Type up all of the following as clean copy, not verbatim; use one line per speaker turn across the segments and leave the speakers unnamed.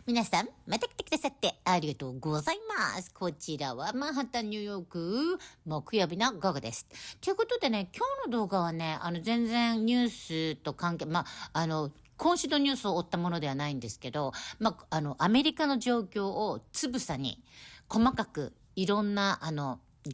皆さん、また来てくださってありがとうございます。こちらはマンハッタンニューヨーク、木曜日の午後です。ということでね、今日の動画はね、全然ニュースと関係、今週のニュースを追ったものではないんですけど、アメリカの状況をつぶさに、細かくいろんな、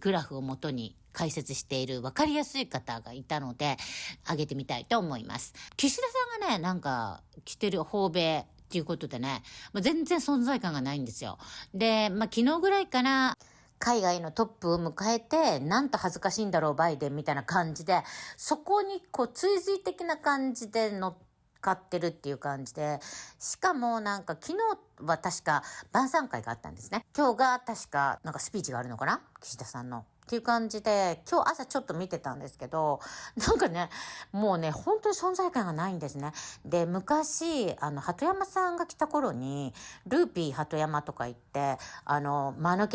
グラフをもとに解説している分かりやすい方がいたので、上げてみたいと思います。岸田さんがね、なんか着てる訪米、ということでね、全然存在感がないんですよ。で、昨日ぐらいかな、海外のトップを迎えて、なんと恥ずかしいんだろうバイデンみたいな感じで、そこに追随的な感じで乗っかってるっていう感じで、しかもなんか昨日は確か晩餐会があったんですね。今日が確かなんかスピーチがあるのかな、岸田さんの。っていう感じで、今日朝ちょっと見てたんですけど、なんかね、もうね、本当に存在感がないんですね。で、昔、鳩山さんが来た頃に、ルーピー鳩山とか言って、間抜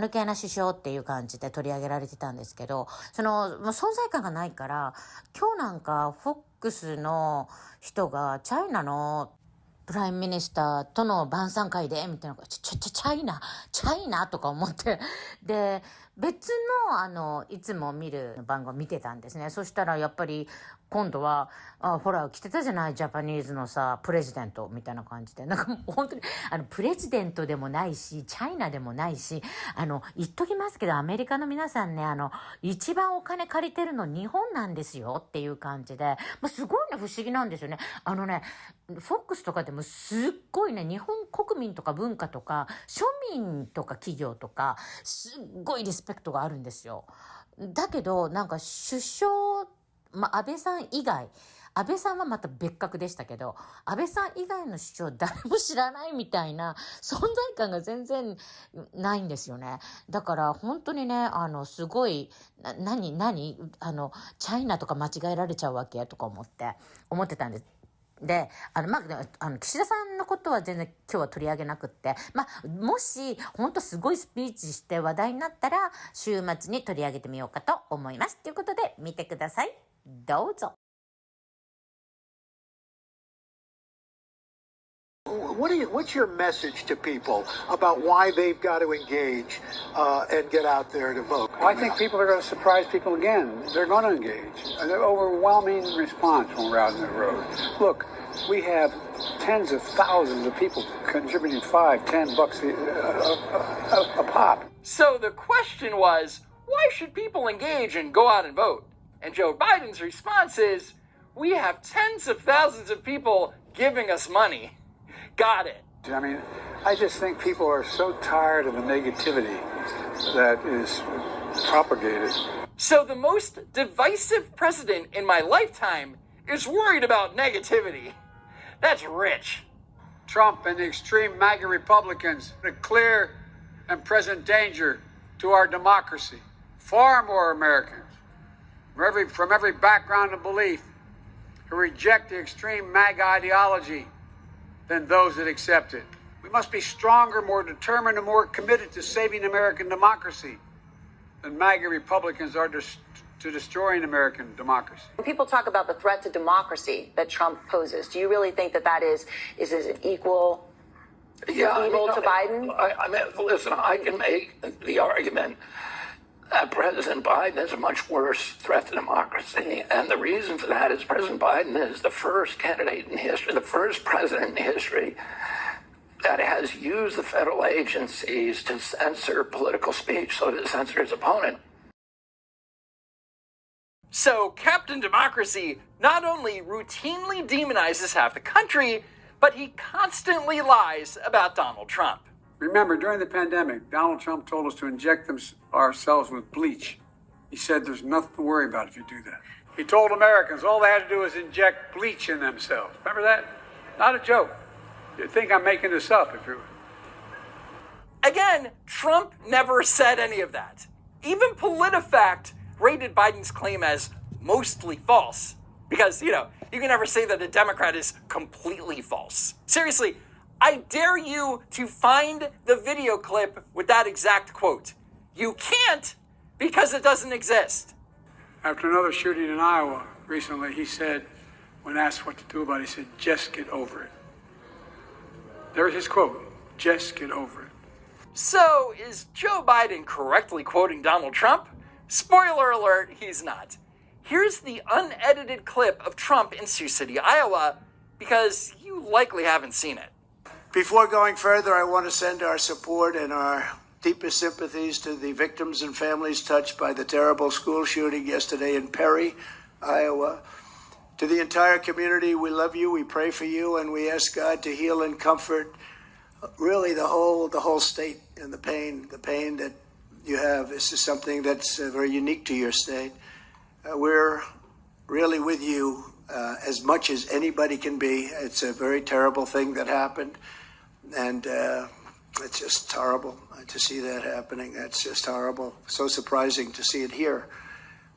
けな首相っていう感じで取り上げられてたんですけど、もう存在感がないから、今日なんか、フォックスの人が、チャイナの、プライムミニスターとの晩餐会でみたいな、チャイナとか思って、で別のいつも見る番組見てたんですね。そしたらやっぱり今度はほら来てたじゃない、ジャパニーズのさプレジデントみたいな感じで、なんかもう本当にプレジデントでもないしチャイナでもないし、言っときますけどアメリカの皆さんね、一番お金借りてるの日本なんですよっていう感じで、すごいね、不思議なんですよね。フォックスとかでもすっごいね、日本国民とか文化とか庶民とか企業とかすっごいリスペクトがあるんですよ。だけどなんか首相、安倍さん以外、安倍さんはまた別格でしたけど、安倍さん以外の首相誰も知らないみたいな存在感が全然ないんですよね。だから本当にね、すごい、何チャイナとか間違えられちゃうわけとか思ってたんです。で、岸田さんのことは全然今日は取り上げなくって、もし本当すごいスピーチして話題になったら週末に取り上げてみようかと思います。ということで見てください。どうぞ。
What's your message to people about why they've got to engage and get out there to vote?
Well, I think people are going to surprise people again. They're going to engage. An overwhelming response when we're out on the road. Look, we have tens of thousands of people contributing $5, $10 a pop.
So the question was, why should people engage and go out and vote? And Joe Biden's response is, we have tens of thousands of people giving us money. Got it.
I mean, I just think people are so tired of the negativity that is propagated.
So the most divisive president in my lifetime is worried about negativity. That's rich.
Trump and the extreme MAGA Republicans are a clear and present danger to our democracy. Far more Americans from every background and belief who reject the extreme MAGA ideology than those that accept it. We must be stronger, more determined, and more committed to saving American democracy than MAGA Republicans are to destroying American democracy.
When people talk about the threat to democracy that Trump poses, do you really think that is an equal evil to Biden?
I mean, listen, I can make the argument that President Biden is a much worse threat to democracy. And the reason for that is President Biden is the first candidate in history, the first president in history that has used the federal agencies to censor political speech, so to censor his opponent.
So Captain Democracy not only routinely demonizes half the country, but he constantly lies about Donald Trump.
Remember, during the pandemic, Donald Trump told us to inject ourselves with bleach. He said there's nothing to worry about if you do that. He told Americans all they had to do was inject bleach in themselves. Remember that? Not a joke. You'd think I'm making this up if you're...
Again, Trump never said any of that. Even PolitiFact rated Biden's claim as mostly false. Because, you can never say that a Democrat is completely false. Seriously, I dare you to find the video clip with that exact quote. You can't because it doesn't exist.
After another shooting in Iowa recently, he said, when asked what to do about it, he said, just get over it. There's his quote, just get over it.
So, is Joe Biden correctly quoting Donald Trump? Spoiler alert, he's not. Here's the unedited clip of Trump in Sioux City, Iowa, because you likely haven't seen it.
Before going further, I want to send our support and our deepest sympathies to the victims and families touched by the terrible school shooting yesterday in Perry, Iowa. To the entire community, we love you, we pray for you, and we ask God to heal and comfort really the whole state and the pain that you have. This is something that's very unique to your state. We're really with you as much as anybody can be. It's a very terrible thing that happened, and it's just horrible to see that happening. That's just horrible. So surprising to see it here,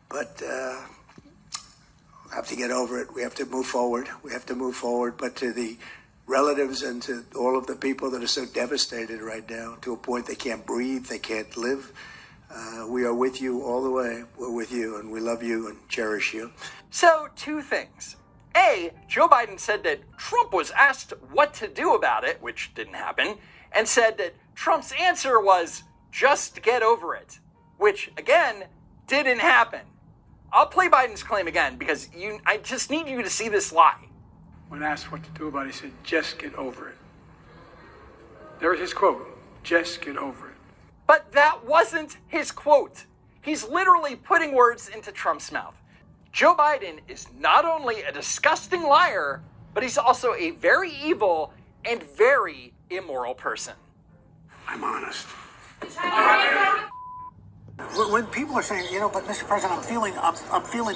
but we have to get over it. We have to move forward. But to the relatives and to all of the people that are so devastated right now, to a point they can't breathe, they can't live, we are with you all the way. We're with you, and we love you and cherish you.
So, two things. A, Joe Biden said that Trump was asked what to do about it, which didn't happen, and said that Trump's answer was, just get over it, which, again, didn't happen. I'll play Biden's claim again because I just need you to see this lie.
When asked what to do about it, he said, just get over it. There's his quote, just get over it.
But that wasn't his quote. He's literally putting words into Trump's mouth. Joe Biden is not only a disgusting liar, but he's also a very evil and very immoral person.
I'm honest.
When people are saying, but Mr. President, I'm feeling,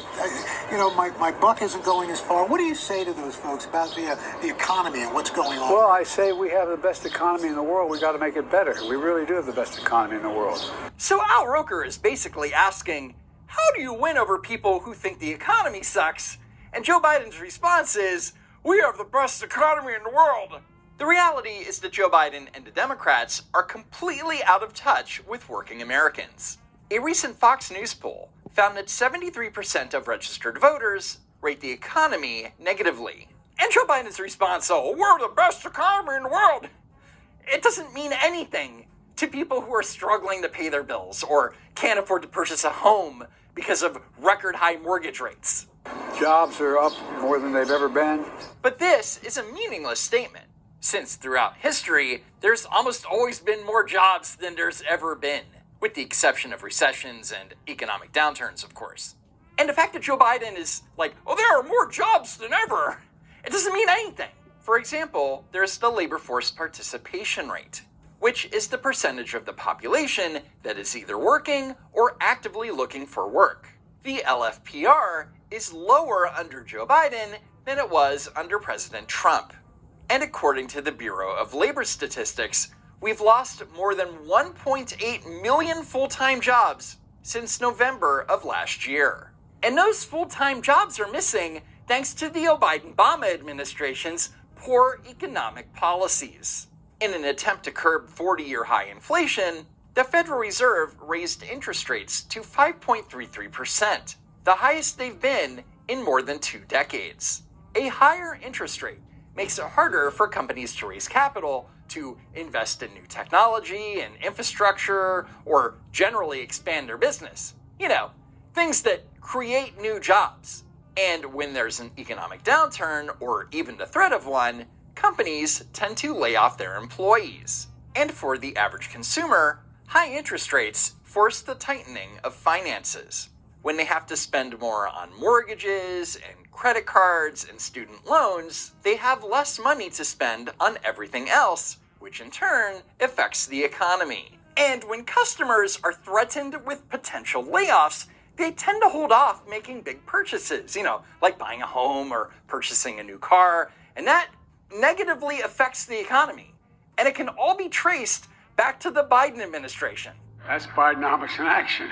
my buck isn't going as far. What do you say to those folks about the economy and what's going on?
Well, I say we have the best economy in the world. We got to make it better. We really do have the best economy in the world.
So Al Roker is basically asking, how do you win over people who think the economy sucks? And Joe Biden's response is, we have the best economy in the world. The reality is that Joe Biden and the Democrats are completely out of touch with working Americans. A recent Fox News poll found that 73% of registered voters rate the economy negatively. And Joe Biden's response, we're the best economy in the world, it doesn't mean anything to people who are struggling to pay their bills or can't afford to purchase a home because of record high mortgage rates.
Jobs are up more than they've ever been.
But this is a meaningless statement, since throughout history, there's almost always been more jobs than there's ever been, with the exception of recessions and economic downturns, of course. And the fact that Joe Biden is like, there are more jobs than ever, it doesn't mean anything. For example, there's the labor force participation rate, which is the percentage of the population that is either working or actively looking for work. The LFPR is lower under Joe Biden than it was under President Trump. And according to the Bureau of Labor Statistics, we've lost more than 1.8 million full-time jobs since November of last year. And those full-time jobs are missing thanks to the Biden-Obama administration's poor economic policies. In an attempt to curb 40-year high inflation, the Federal Reserve raised interest rates to 5.33%, the highest they've been in more than 2 decades. A higher interest rate makes it harder for companies to raise capital, to invest in new technology and infrastructure, or generally expand their business. Things that create new jobs. And when there's an economic downturn, or even the threat of one, companies tend to lay off their employees. And for the average consumer, high interest rates force the tightening of finances. When they have to spend more on mortgages and credit cards and student loans, they have less money to spend on everything else, which in turn affects the economy. And when customers are threatened with potential layoffs, they tend to hold off making big purchases, like buying a home or purchasing a new car, and that negatively affects the economy. And it can all be traced back to the Biden administration.
That's Bidenomics in action.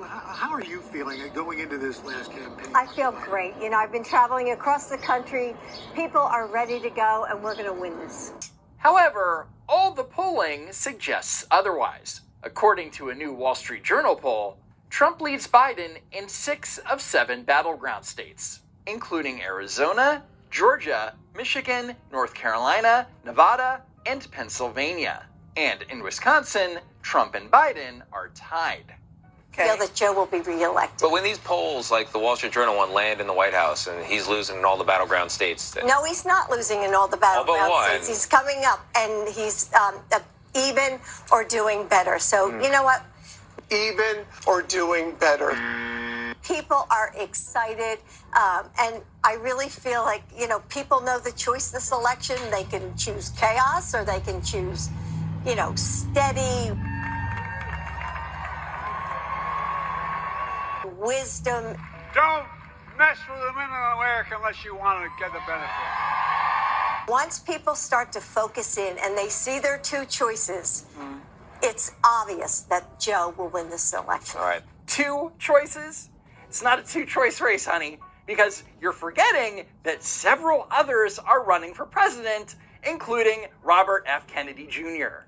How are you feeling going into this last campaign?
I feel great. I've been traveling across the country. People are ready to go, and we're going to win this.
However, all the polling suggests otherwise. According to a new Wall Street Journal poll, Trump leads Biden in 6 of 7 battleground states, including Arizona, Georgia, Michigan, North Carolina, Nevada, and Pennsylvania. And in Wisconsin, Trump and Biden are tied.
I feel that Joe will be reelected.
But when these polls, like the Wall Street Journal one, land in the White House and he's losing in all the battleground states...
No, he's not losing in all the battleground states. He's coming up, and he's even or doing better. So, you know what?
Even or doing better.
People are excited, and I really feel like, you know, people know the choice this election. They can choose chaos, or they can choose, you know, steady wisdom.
Don't mess with the men in America unless you want to get the benefit.
Once people start to focus in and they see their two choices, it's obvious that Joe will win this election.
All right.
Two choices? It's not a two-choice race, honey, because you're forgetting that several others are running for president, including Robert F. Kennedy Jr.